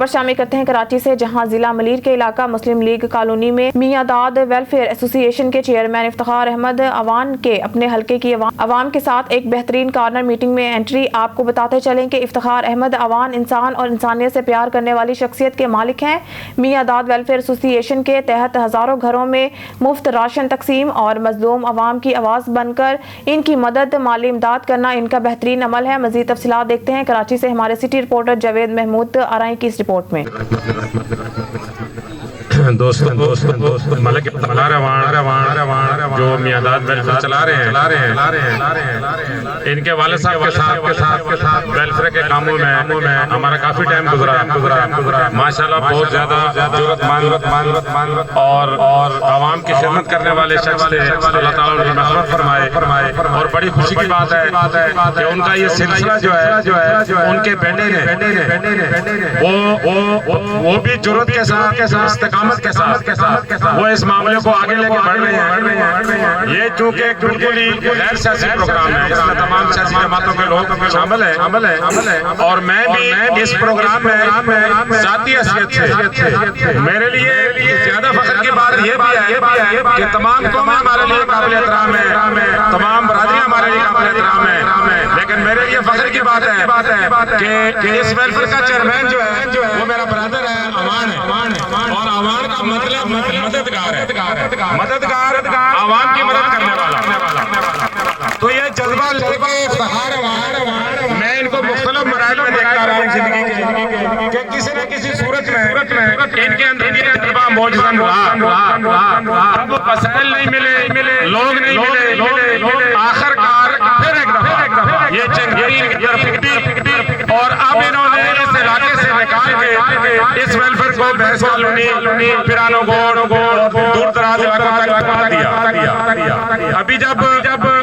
خبر شامل کرتے ہیں کراچی سے، جہاں ضلع ملیر کے علاقہ مسلم لیگ کالونی میں میاں داد ویلفیئر ایسوسی ایشن کے چیئرمین افتخار احمد اوان کے اپنے حلقے کی عوام کے ساتھ ایک بہترین کارنر میٹنگ میں انٹری۔ آپ کو بتاتے چلیں کہ افتخار احمد اوان انسان اور انسانیت سے پیار کرنے والی شخصیت کے مالک ہیں۔ میاں داد ویلفیئر ایسوسی ایشن کے تحت ہزاروں گھروں میں مفت راشن تقسیم اور مظلوم عوام کی آواز بن کر ان کی مدد، مالی امداد کرنا ان کا بہترین عمل ہے۔ مزید تفصیلات دیکھتے ہیں کراچی سے ہمارے سٹی رپورٹر جاوید محمود آرائی کی اس رپورٹ میں۔ ملک جو میاں داد ویلفیئر چلا رہے ہیں، ان کے والد صاحب کے ساتھ ویلفیئر کے کاموں میں ہمارا کافی ٹائم گزرا۔ ماشاءاللہ بہت زیادہ ضرورت مند اور عوام کی خدمت کرنے والے شخص تھے۔ اللہ تعالیٰ ان کی مغفرت فرمائے۔ اور بڑی خوشی کی بات ہے کہ ان کا یہ سلسلہ جو ہے ان کے بیٹے نے وہ بھی جرأت کے ساتھ استقامت کے ساتھ وہ اس معاملے کو آگے لے کے بڑھ رہے ہیں۔ یہ چونکہ بالکل ہی غیر سیاسی پروگرام ہے، اس میں تمام سیاسی جماعتوں کے لوگ شامل ہیں، اور میں بھی اس پروگرام میں ذاتی حیثیت سے میرے لیے زیادہ فخر کی بات یہ بھی ہے کہ تمام قومیں ہمارے لیے قابل احترام ہیں، تمام برادریاں ہمارے لیے قابل احترام ہیں، لیکن میرے لیے فخر کی بات ہے کہ اس ویلفیئر کا چیئرمین جو ہے وہ میرا برادر ہے، اوان ہے، اور اوان کا مطلب مددگار عوام کی مدد کرنے والا۔ تو یہ جذبہ لے کے افتخار اوان، میں ان کو مختلف مراحل میں دیکھتا رہا ہوں زندگی کے، کہ کسی نہ کسی صورت میں ان کے اندر یہ تجربہ معجزہ رہا۔ اب وسائل نہیں ملے، لوگ نہیں ملے، آخر کار پھر ایک دفعہ یہ چنگیری اور اب انہوں نے اس علاقے سے نکال کے اس ویلفیئر کو بحث کالونی، پیرانو گوڑ، دور دراز علاقوں تک دیا۔ ابھی جب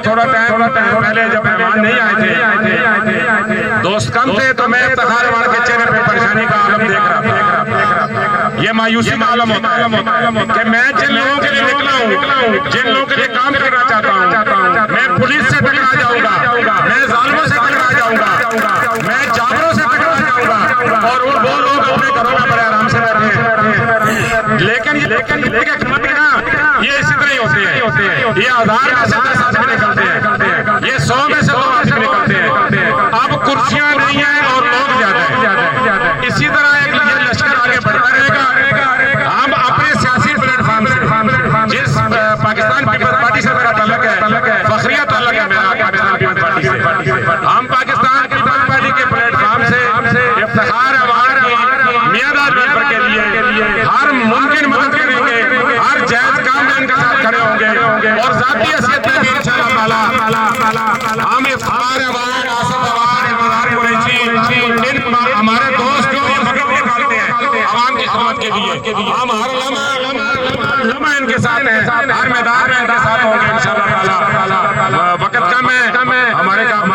تھوڑا ٹائم پہلے جب مہمان نہیں آئے تھے، دوست کم تھے، تو میں افتخار اوان کے چہرے پہ پریشانی کا عالم دیکھ رہا تھا۔ یہ مایوسی کا عالم ہوتا ہے کہ میں جن لوگوں کے لیے نکلا ہوں، جن لوگوں کے لیے کام کرنا چاہتا ہوں، میں پولیس سے ٹکرا جاؤں گا، میں ظالموں سے ٹکرا جاؤں گا، میں جابروں سے ٹکرا جاؤں گا، اور وہ لوگ اپنے گھروں میں بڑے آرام سے بیٹھے ہیں۔ لیکن یہ اسی طرح ہی ہوتے ہیں، یہ 1000 میں سے 10 آدمی نکلتے ہیں، یہ 100 میں سے 2 آدمی نکلتے ہیں۔ اب کرسیاں نہیں ہیں اور لوگ زیادہ ہیں، اسی طرح ایک یہ لشکر آگے بڑھتا رہے گا۔ ہم اپنے سیاسی پلیٹ فارم سے، جس پاکستان پیپلز پارٹی سے میرا تعلق ہے، فخریہ تعلق ہے میرا پاکستان پیپلز پارٹی سے، ہم پاکستان پیپلز پارٹی کے پلیٹ فارم سے افتخار اوان کی میاں داد ویلفیئر کے لیے ہر ممکن مدد کریں گے، ہر جائز کام میں ان کے ساتھ کھڑے ہوں گے، اور ذاتی حیثیت میں بھی انشاءاللہ تعالی ہم افتخار اوان، آصف اوان، افتخار قریشی، ہمارے دوست جو نکالتے ہیں عوام کی خدمت کے لیے، ہم ہر لمحہ ان کے ساتھ ہیں، ہر میدان میں ان کے ساتھ ہوں گے انشاءاللہ۔